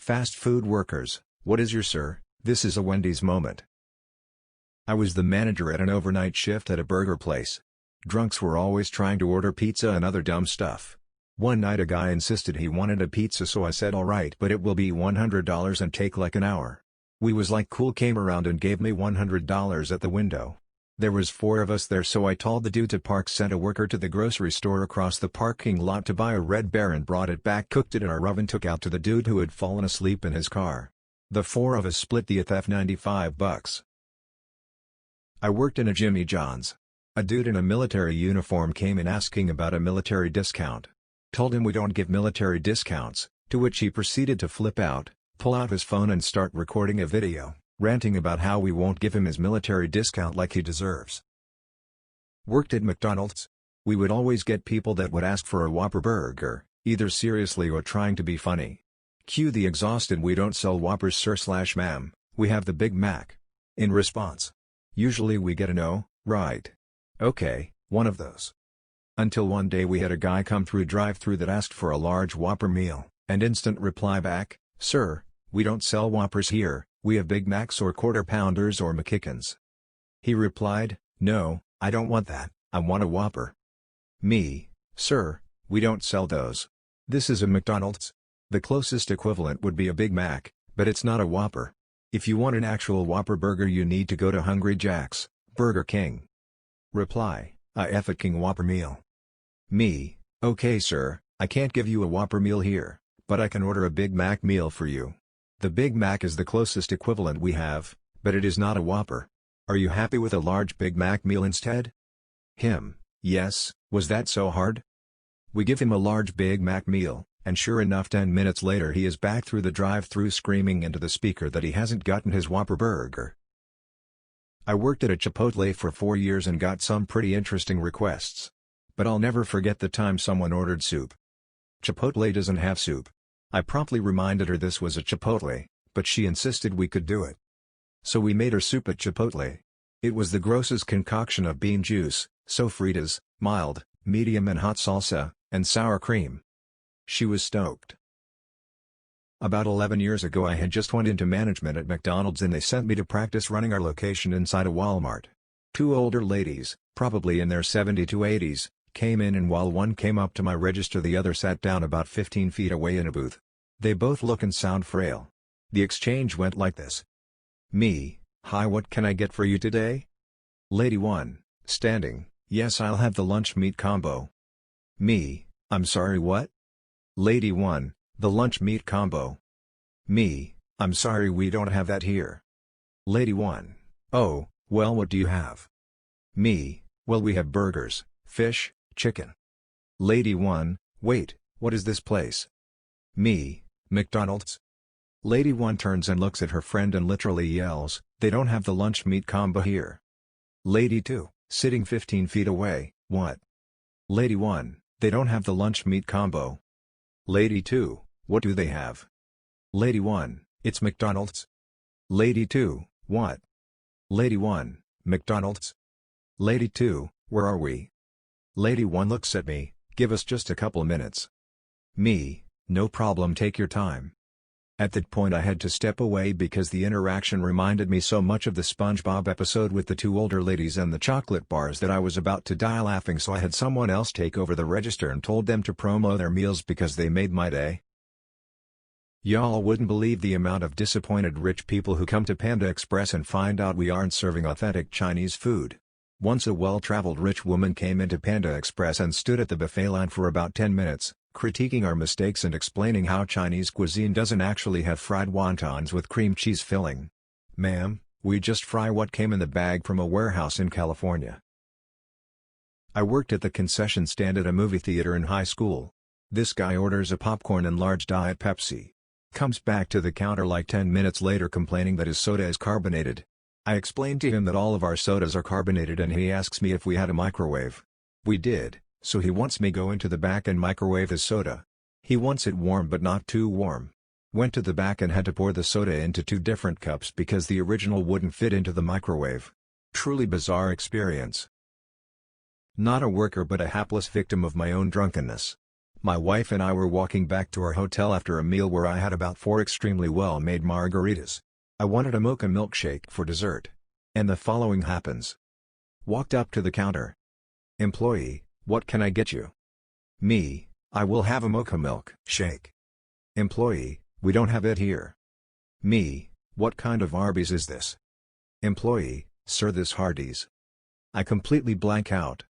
Fast food workers, what is your sir? This is a Wendy's moment. I was the manager at an overnight shift at a burger place. Drunks were always trying to order pizza and other dumb stuff. One night a guy insisted he wanted a pizza, so I said alright, but it will be $100 and take like an hour. We was like cool, came around and gave me $100 at the window. There was 4 of us there, so I told the dude to park, sent a worker to the grocery store across the parking lot to buy a Red Bear and brought it back, cooked it in our oven, took out to the dude who had fallen asleep in his car. The 4 of us split the $95. I worked in a Jimmy John's. A dude in a military uniform came in asking about a military discount. Told him we don't give military discounts, to which he proceeded to flip out, pull out his phone and start recording a video, ranting about how we won't give him his military discount like he deserves. Worked at McDonald's. We would always get people that would ask for a Whopper burger, either seriously or trying to be funny. Cue the exhausted "We don't sell Whoppers sir/ma'am, we have the Big Mac." In response. Usually we get a "no, right. Okay, one of those." Until one day we had a guy come through drive-thru that asked for a large Whopper meal, and instant reply back, "Sir, we don't sell Whoppers here, we have Big Macs or Quarter Pounders or McChickens." He replied, "No, I don't want that, I want a Whopper." Me, "Sir, we don't sell those. This is a McDonald's. The closest equivalent would be a Big Mac, but it's not a Whopper. If you want an actual Whopper burger you need to go to Hungry Jack's, Burger King." Reply, "I F a King Whopper meal." Me, "Okay sir, I can't give you a Whopper meal here, but I can order a Big Mac meal for you. The Big Mac is the closest equivalent we have, but it is not a Whopper. Are you happy with a large Big Mac meal instead?" Him, "Yes, was that so hard?" We give him a large Big Mac meal, and sure enough 10 minutes later he is back through the drive-thru screaming into the speaker that he hasn't gotten his Whopper burger. I worked at a Chipotle for 4 years and got some pretty interesting requests. But I'll never forget the time someone ordered soup. Chipotle doesn't have soup. I promptly reminded her this was a Chipotle, but she insisted we could do it. So we made her soup at Chipotle. It was the grossest concoction of bean juice, sofritas, mild, medium and hot salsa, and sour cream. She was stoked. About 11 years ago I had just went into management at McDonald's and they sent me to practice running our location inside a Walmart. 2 older ladies, probably in their 70s to 80s, came in, and while one came up to my register the other sat down about 15 feet away in a booth. They both look and sound frail. The exchange went like this. Me, "Hi, what can I get for you today?" Lady 1, standing, "Yes, I'll have the lunch meat combo." Me, "I'm sorry, what?" Lady 1, "The lunch meat combo." Me, "I'm sorry, we don't have that here." Lady 1, "Oh, well, what do you have?" Me, "Well, we have burgers, fish, chicken." Lady 1, "Wait, what is this place?" Me, "McDonald's." Lady 1 turns and looks at her friend and literally yells, "They don't have the lunch meat combo here." Lady 2, sitting 15 feet away, "What?" Lady 1, "They don't have the lunch meat combo." Lady 2, "What do they have?" Lady 1, "It's McDonald's." Lady 2, "What?" Lady 1, "McDonald's." Lady 2, "Where are we?" Lady 1 looks at me, "Give us just a couple minutes." Me, "No problem, take your time." At that point I had to step away because the interaction reminded me so much of the SpongeBob episode with the 2 older ladies and the chocolate bars that I was about to die laughing, so I had someone else take over the register and told them to promo their meals because they made my day. Y'all wouldn't believe the amount of disappointed rich people who come to Panda Express and find out we aren't serving authentic Chinese food. Once a well-traveled rich woman came into Panda Express and stood at the buffet line for about 10 minutes, critiquing our mistakes and explaining how Chinese cuisine doesn't actually have fried wontons with cream cheese filling. "Ma'am, we just fry what came in the bag from a warehouse in California." I worked at the concession stand at a movie theater in high school. This guy orders a popcorn and large Diet Pepsi. Comes back to the counter like 10 minutes later complaining that his soda is carbonated. I explained to him that all of our sodas are carbonated and he asks me if we had a microwave. We did, so he wants me go into the back and microwave his soda. He wants it warm but not too warm. Went to the back and had to pour the soda into 2 different cups because the original wouldn't fit into the microwave. Truly bizarre experience. Not a worker but a hapless victim of my own drunkenness. My wife and I were walking back to our hotel after a meal where I had about 4 extremely well-made margaritas. I wanted a mocha milkshake for dessert. And the following happens. Walked up to the counter. Employee, what can I get you? Me, I will have a mocha milk shake. Employee, we don't have it here. Me, what kind of Arby's is this? Employee, sir, this Hardee's. I completely blank out.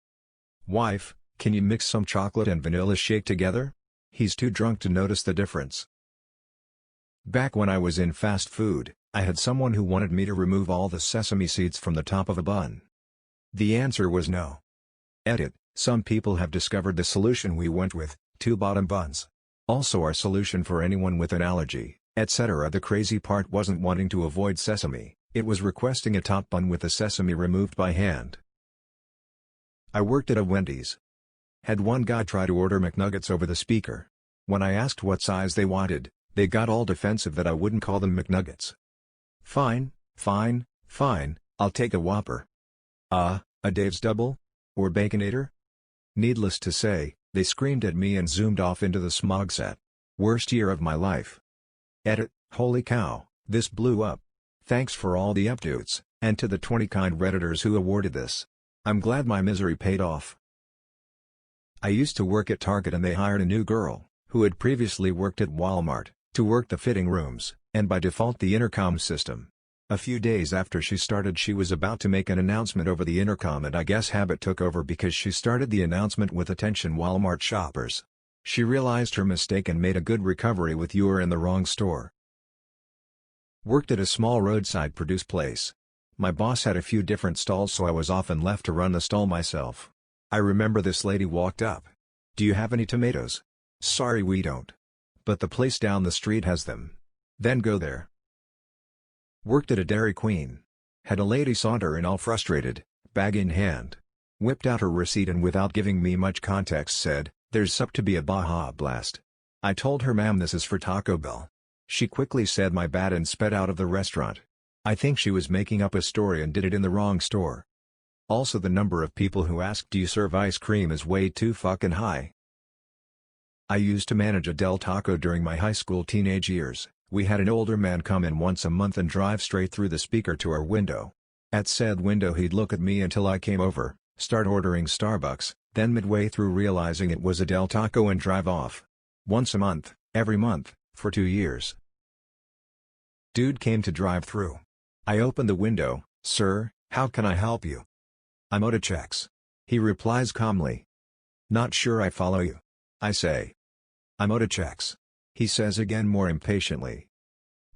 Wife, can you mix some chocolate and vanilla shake together? He's too drunk to notice the difference. Back when I was in fast food, I had someone who wanted me to remove all the sesame seeds from the top of a bun. The answer was no. Edit, some people have discovered the solution we went with, 2 bottom buns. Also our solution for anyone with an allergy, etc. The crazy part wasn't wanting to avoid sesame, it was requesting a top bun with the sesame removed by hand. I worked at a Wendy's. Had one guy try to order McNuggets over the speaker. When I asked what size they wanted, they got all defensive that I wouldn't call them McNuggets. Fine, I'll take a Whopper. A Dave's Double? Or Baconator? Needless to say, they screamed at me and zoomed off into the smog set. Worst year of my life. Edit, holy cow, this blew up. Thanks for all the updates, and to the 20 kind Redditors who awarded this. I'm glad my misery paid off. I used to work at Target and they hired a new girl, who had previously worked at Walmart, to work the fitting rooms, and by default the intercom system. A few days after she started she was about to make an announcement over the intercom and I guess habit took over because she started the announcement with "Attention Walmart shoppers." She realized her mistake and made a good recovery with "You are in the wrong store." Worked at a small roadside produce place. My boss had a few different stalls so I was often left to run the stall myself. I remember this lady walked up. "Do you have any tomatoes?" "Sorry, we don't. But the place down the street has them." "Then go there." Worked at a Dairy Queen. Had a lady saunter in all frustrated, bag in hand. Whipped out her receipt and without giving me much context said, "There's sup to be a Baja Blast." I told her, "Ma'am, this is for Taco Bell." She quickly said my bad and sped out of the restaurant. I think she was making up a story and did it in the wrong store. Also, the number of people who asked, "Do you serve ice cream?" is way too fucking high. I used to manage a Del Taco during my high school teenage years. We had an older man come in once a month and drive straight through the speaker to our window. At said window he'd look at me until I came over, start ordering Starbucks, then midway through realizing it was a Del Taco and drive off. Once a month, every month, for 2 years. Dude came to drive through. I opened the window. "Sir, how can I help you?" "I'm out of checks." He replies calmly. "Not sure I follow you." I say. "I'm out of checks." He says again more impatiently.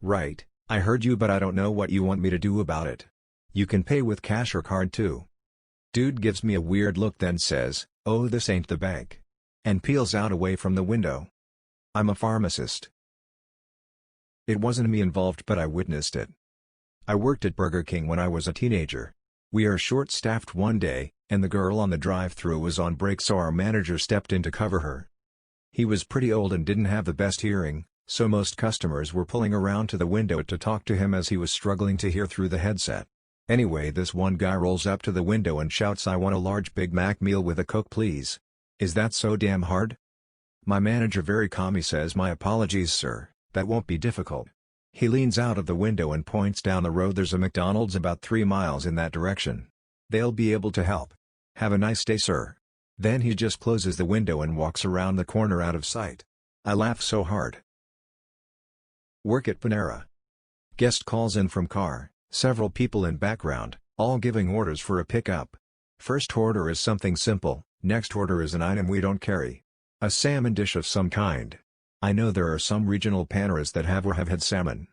"Right, I heard you but I don't know what you want me to do about it. You can pay with cash or card too." Dude gives me a weird look then says, "Oh, this ain't the bank." And peels out away from the window. I'm a pharmacist. It wasn't me involved but I witnessed it. I worked at Burger King when I was a teenager. We are short-staffed one day, and the girl on the drive-thru was on break so our manager stepped in to cover her. He was pretty old and didn't have the best hearing, so most customers were pulling around to the window to talk to him as he was struggling to hear through the headset. Anyway, this one guy rolls up to the window and shouts, "I want a large Big Mac meal with a Coke please." Is that so damn hard? My manager very calmly says, "My apologies sir, that won't be difficult." He leans out of the window and points down the road. There's a McDonald's about 3 miles in that direction. They'll be able to help. Have a nice day sir. Then he just closes the window and walks around the corner out of sight. I laugh so hard. Work at Panera. Guest calls in from car, several people in background, all giving orders for a pickup. First order is something simple, next order is an item we don't carry. A salmon dish of some kind. I know there are some regional Paneras that have or have had salmon.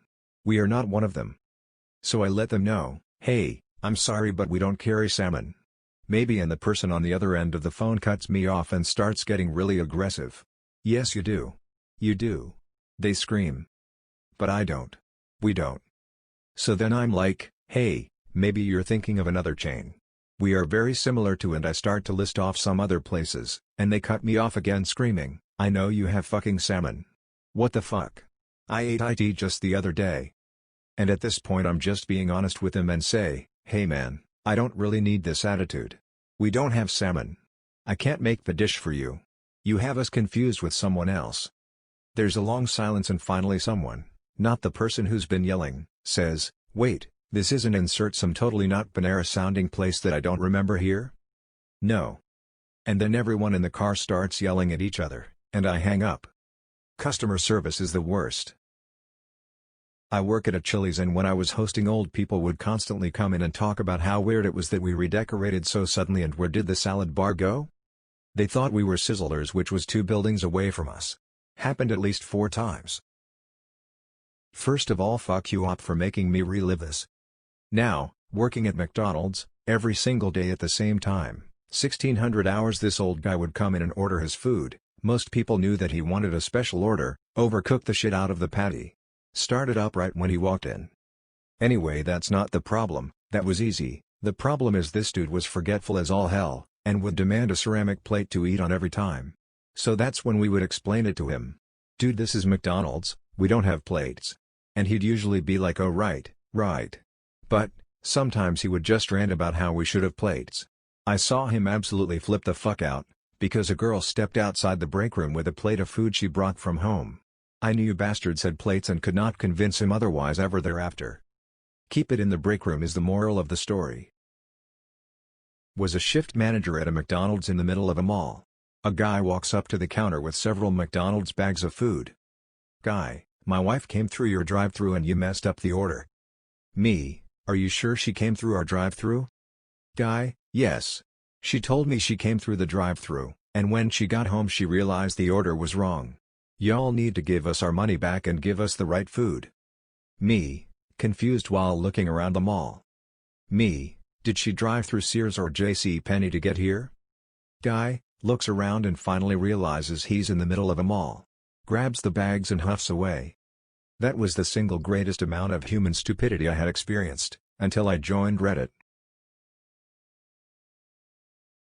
We are not one of them. So I let them know, "Hey, I'm sorry but we don't carry salmon." Maybe and the person on the other end of the phone cuts me off and starts getting really aggressive. "Yes you do. You do." They scream. But I don't. We don't. So then I'm like, "Hey, maybe you're thinking of another chain. We are very similar to," and I start to list off some other places, and they cut me off again screaming, "I know you have fucking salmon. What the fuck? I ate it just the other day." And at this point I'm just being honest with him and say, "Hey man, I don't really need this attitude. We don't have salmon. I can't make the dish for you." You have us confused with someone else. There's a long silence and finally someone, not the person who's been yelling, says, "Wait, this isn't insert some totally not Panera sounding place that I don't remember here?" No. And then everyone in the car starts yelling at each other, and I hang up. Customer service is the worst. I work at a Chili's, and when I was hosting, old people would constantly come in and talk about how weird it was that we redecorated so suddenly and where did the salad bar go? They thought we were Sizzlers, which was 2 buildings away from us. Happened at least 4 times. First of all, fuck you up for making me relive this. Now, working at McDonald's, every single day at the same time, 1600 hours, this old guy would come in and order his food. Most people knew that he wanted a special order, overcook the shit out of the patty. Start it up right when he walked in. Anyway, that's not the problem, that was easy. The problem is this dude was forgetful as all hell, and would demand a ceramic plate to eat on every time. So that's when we would explain it to him. "Dude, this is McDonald's, we don't have plates." And he'd usually be like, "Oh right. But, sometimes he would just rant about how we should have plates. I saw him absolutely flip the fuck out, because a girl stepped outside the break room with a plate of food she brought from home. I knew you bastards had plates and could not convince him otherwise ever thereafter. Keep it in the break room is the moral of the story. Was a shift manager at a McDonald's in the middle of a mall. A guy walks up to the counter with several McDonald's bags of food. "Guy, my wife came through your drive-thru and you messed up the order." Me, "Are you sure she came through our drive-thru?" Guy, "Yes. She told me she came through the drive-thru, and when she got home she realized the order was wrong. Y'all need to give us our money back and give us the right food." Me, confused while looking around the mall. Me, "Did she drive through Sears or JCPenney to get here?" Guy, looks around and finally realizes he's in the middle of a mall. Grabs the bags and huffs away. That was the single greatest amount of human stupidity I had experienced, until I joined Reddit.